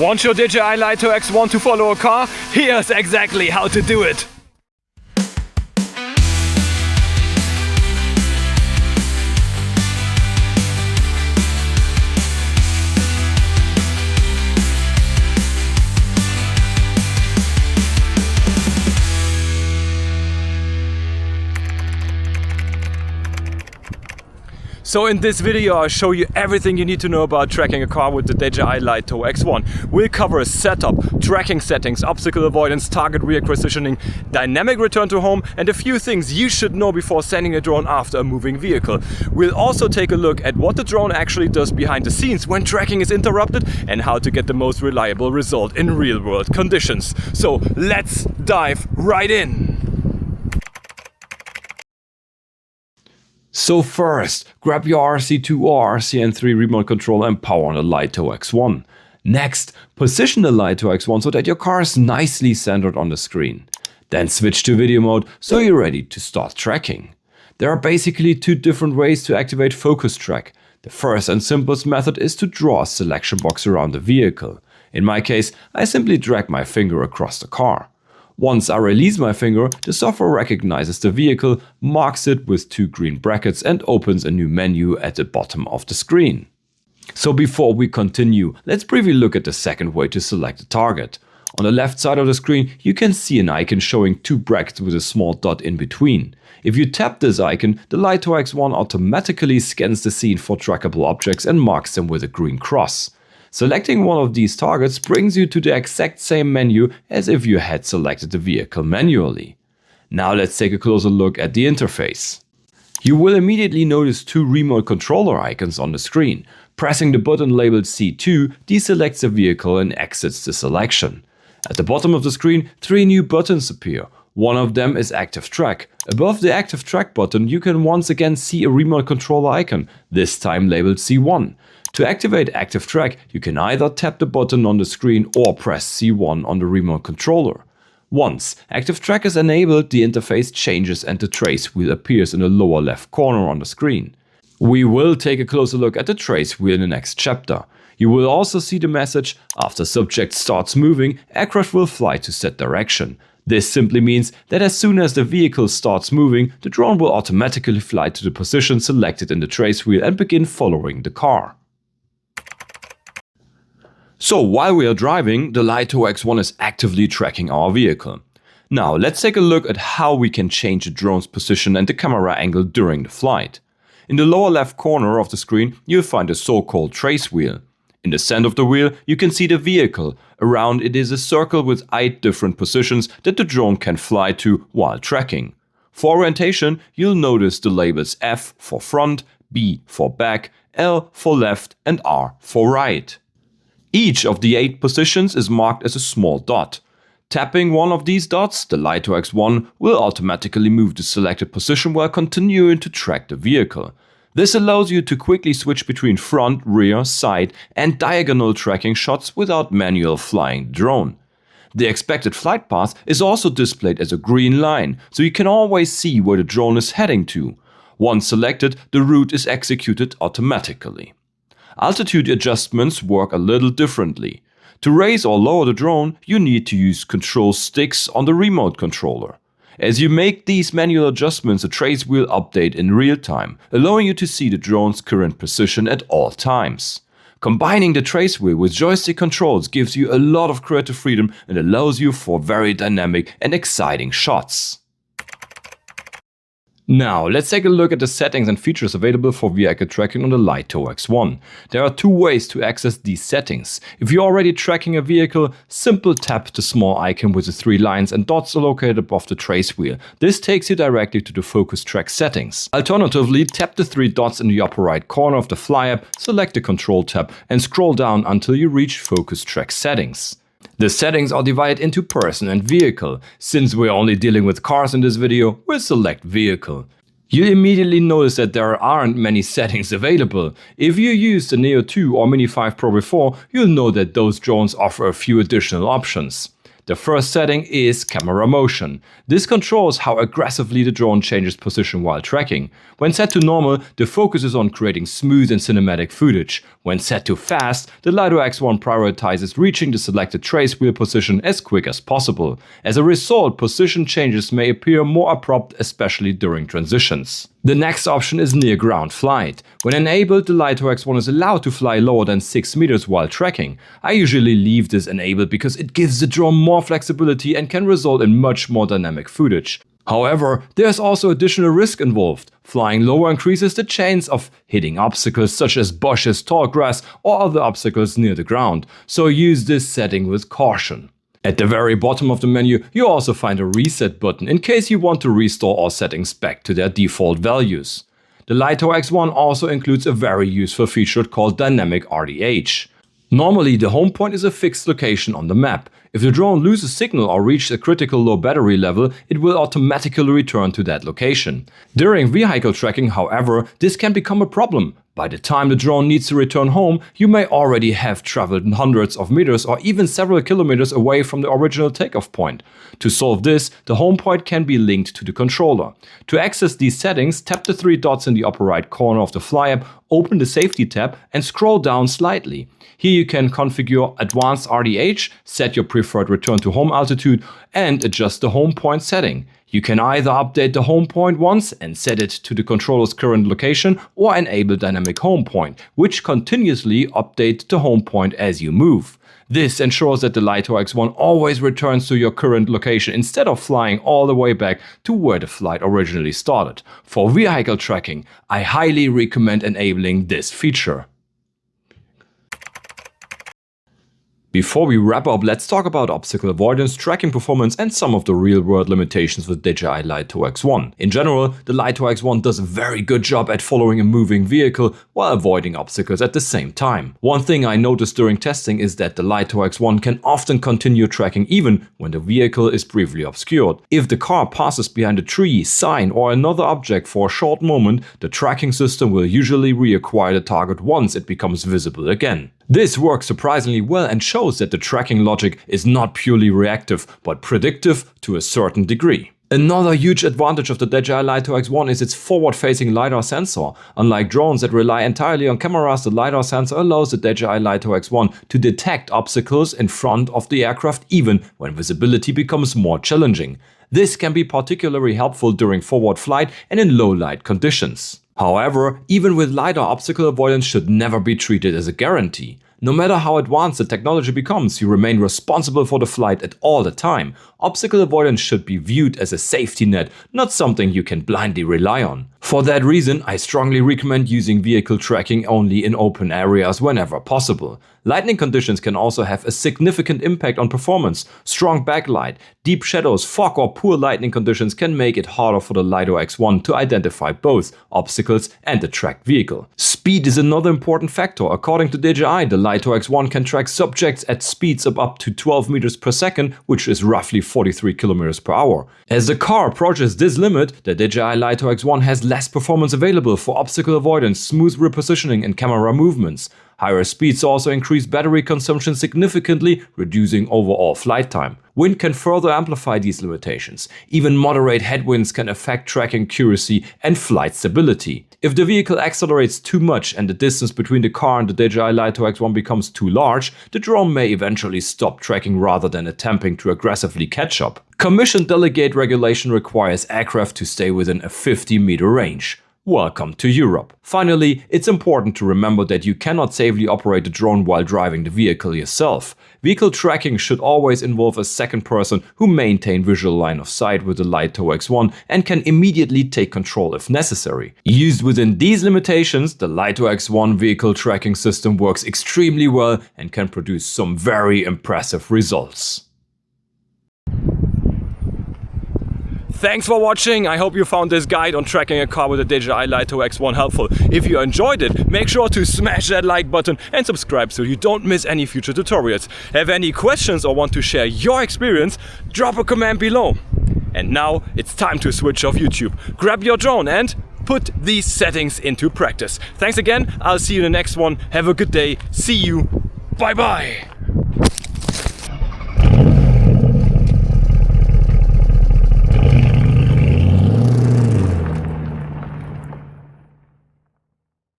Want your DJI Lito X1 to follow a car? Here's exactly how to do it. So in this video I'll show you everything you need to know about tracking a car with the DJI Lito X1. We'll cover a setup, tracking settings, obstacle avoidance, target reacquisitioning, dynamic return to home, and a few things you should know before sending a drone after a moving vehicle. We'll also take a look at what the drone actually does behind the scenes when tracking is interrupted and how to get the most reliable result in real-world conditions. So let's dive right in! So first, grab your RC2 or RCN3 remote control and power on the Lito X1. Next, position the Lito X1 so that your car is nicely centered on the screen. Then switch to video mode so you're ready to start tracking. There are basically two different ways to activate focus track. The first and simplest method is to draw a selection box around the vehicle. In my case, I simply drag my finger across the car. Once I release my finger, the software recognizes the vehicle, marks it with two green brackets and opens a new menu at the bottom of the screen. So before we continue, let's briefly look at the second way to select a target. On the left side of the screen, you can see an icon showing two brackets with a small dot in between. If you tap this icon, the Lito X1 automatically scans the scene for trackable objects and marks them with a green cross. Selecting one of these targets brings you to the exact same menu as if you had selected the vehicle manually. Now let's take a closer look at the interface. You will immediately notice two remote controller icons on the screen. Pressing the button labeled C2 deselects the vehicle and exits the selection. At the bottom of the screen, three new buttons appear. One of them is ActiveTrack. Above the ActiveTrack button, you can once again see a remote controller icon, this time labeled C1. To activate ActiveTrack, you can either tap the button on the screen or press C1 on the remote controller. Once ActiveTrack is enabled, the interface changes and the trace wheel appears in the lower left corner on the screen. We will take a closer look at the trace wheel in the next chapter. You will also see the message, after subject starts moving, aircraft will fly to set direction. This simply means that as soon as the vehicle starts moving, the drone will automatically fly to the position selected in the trace wheel and begin following the car. So while we are driving, the Lito X1 is actively tracking our vehicle. Now let's take a look at how we can change the drone's position and the camera angle during the flight. In the lower left corner of the screen, you'll find the so-called trace wheel. In the center of the wheel, you can see the vehicle. Around it is a circle with 8 different positions that the drone can fly to while tracking. For orientation, you'll notice the labels F for front, B for back, L for left and R for right. Each of the 8 positions is marked as a small dot. Tapping one of these dots, the Lito X1 will automatically move the selected position while continuing to track the vehicle. This allows you to quickly switch between front, rear, side and diagonal tracking shots without manual flying the drone. The expected flight path is also displayed as a green line, so you can always see where the drone is heading to. Once selected, the route is executed automatically. Altitude adjustments work a little differently. To raise or lower the drone, you need to use control sticks on the remote controller. As you make these manual adjustments, the trace will update in real time, allowing you to see the drone's current position at all times. Combining the trace wheel with joystick controls gives you a lot of creative freedom and allows you for very dynamic and exciting shots. Now, let's take a look at the settings and features available for vehicle tracking on the Lito X1. There are two ways to access these settings. If you're already tracking a vehicle, simply tap the small icon with the 3 lines and dots located above the trace wheel. This takes you directly to the focus track settings. Alternatively, tap the 3 dots in the upper right corner of the Fly app, select the Control tab and scroll down until you reach focus track settings. The settings are divided into person and vehicle. Since we're only dealing with cars in this video, we'll select vehicle. You immediately notice that there aren't many settings available. If you used the Neo 2 or Mini 5 Pro before, you'll know that those drones offer a few additional options. The first setting is camera motion. This controls how aggressively the drone changes position while tracking. When set to normal, the focus is on creating smooth and cinematic footage. When set to fast, the Lito X1 prioritizes reaching the selected trace wheel position as quick as possible. As a result, position changes may appear more abrupt, especially during transitions. The next option is near ground flight. When enabled, the Lito X1 is allowed to fly lower than 6 meters while tracking. I usually leave this enabled because it gives the drone more flexibility and can result in much more dynamic footage. However, there's also additional risk involved. Flying lower increases the chance of hitting obstacles such as bushes, tall grass, or other obstacles near the ground, so use this setting with caution. At the very bottom of the menu, you also find a reset button in case you want to restore all settings back to their default values. The Lito X1 also includes a very useful feature called Dynamic RDH. Normally, the home point is a fixed location on the map. If the drone loses signal or reaches a critical low battery level, it will automatically return to that location. During vehicle tracking, however, this can become a problem. By the time the drone needs to return home, you may already have traveled hundreds of meters or even several kilometers away from the original takeoff point. To solve this, the home point can be linked to the controller. To access these settings, tap the 3 dots in the upper right corner of the Fly app, open the Safety tab and scroll down slightly. Here you can configure Advanced RDH, set your preferred return to home altitude, and adjust the home point setting. You can either update the home point once and set it to the controller's current location, or enable Dynamic Home Point, which continuously updates the home point as you move. This ensures that the Lito X1 always returns to your current location instead of flying all the way back to where the flight originally started. For vehicle tracking, I highly recommend enabling this feature. Before we wrap up, let's talk about obstacle avoidance, tracking performance, and some of the real-world limitations with DJI Lito X1. In general, the Lito X1 does a very good job at following a moving vehicle while avoiding obstacles at the same time. One thing I noticed during testing is that the Lito X1 can often continue tracking even when the vehicle is briefly obscured. If the car passes behind a tree, sign, or another object for a short moment, the tracking system will usually reacquire the target once it becomes visible again. This works surprisingly well and shows that the tracking logic is not purely reactive, but predictive to a certain degree. Another huge advantage of the DJI Lito X1 is its forward-facing LiDAR sensor. Unlike drones that rely entirely on cameras, the LiDAR sensor allows the DJI Lito X1 to detect obstacles in front of the aircraft even when visibility becomes more challenging. This can be particularly helpful during forward flight and in low light conditions. However, even with LiDAR, obstacle avoidance should never be treated as a guarantee. No matter how advanced the technology becomes, you remain responsible for the flight at all the time. Obstacle avoidance should be viewed as a safety net, not something you can blindly rely on. For that reason, I strongly recommend using vehicle tracking only in open areas whenever possible. Lightning conditions can also have a significant impact on performance. Strong backlight, deep shadows, fog or poor lighting conditions can make it harder for the Lito X1 to identify both obstacles and the tracked vehicle. Speed is another important factor. According to DJI, the Lito X1 can track subjects at speeds of up to 12 meters per second, which is roughly 43 kilometers per hour. As the car approaches this limit, the DJI Lito X1 has less performance available for obstacle avoidance, smooth repositioning and camera movements. Higher speeds also increase battery consumption significantly, reducing overall flight time. Wind can further amplify these limitations. Even moderate headwinds can affect tracking accuracy and flight stability. If the vehicle accelerates too much and the distance between the car and the DJI Lito X1 becomes too large, the drone may eventually stop tracking rather than attempting to aggressively catch up. Commission delegate regulation requires aircraft to stay within a 50-meter range. Welcome to Europe. Finally, it's important to remember that you cannot safely operate the drone while driving the vehicle yourself. Vehicle tracking should always involve a second person who maintains visual line of sight with the Lito X1 and can immediately take control if necessary. Used within these limitations, the Lito X1 vehicle tracking system works extremely well and can produce some very impressive results. Thanks for watching. I hope you found this guide on tracking a car with the DJI Lito X1 helpful. If you enjoyed it, make sure to smash that like button and subscribe so you don't miss any future tutorials. Have any questions or want to share your experience? Drop a comment below. And now it's time to switch off YouTube. Grab your drone and put these settings into practice. Thanks again. I'll see you in the next one. Have a good day. See you. Bye bye.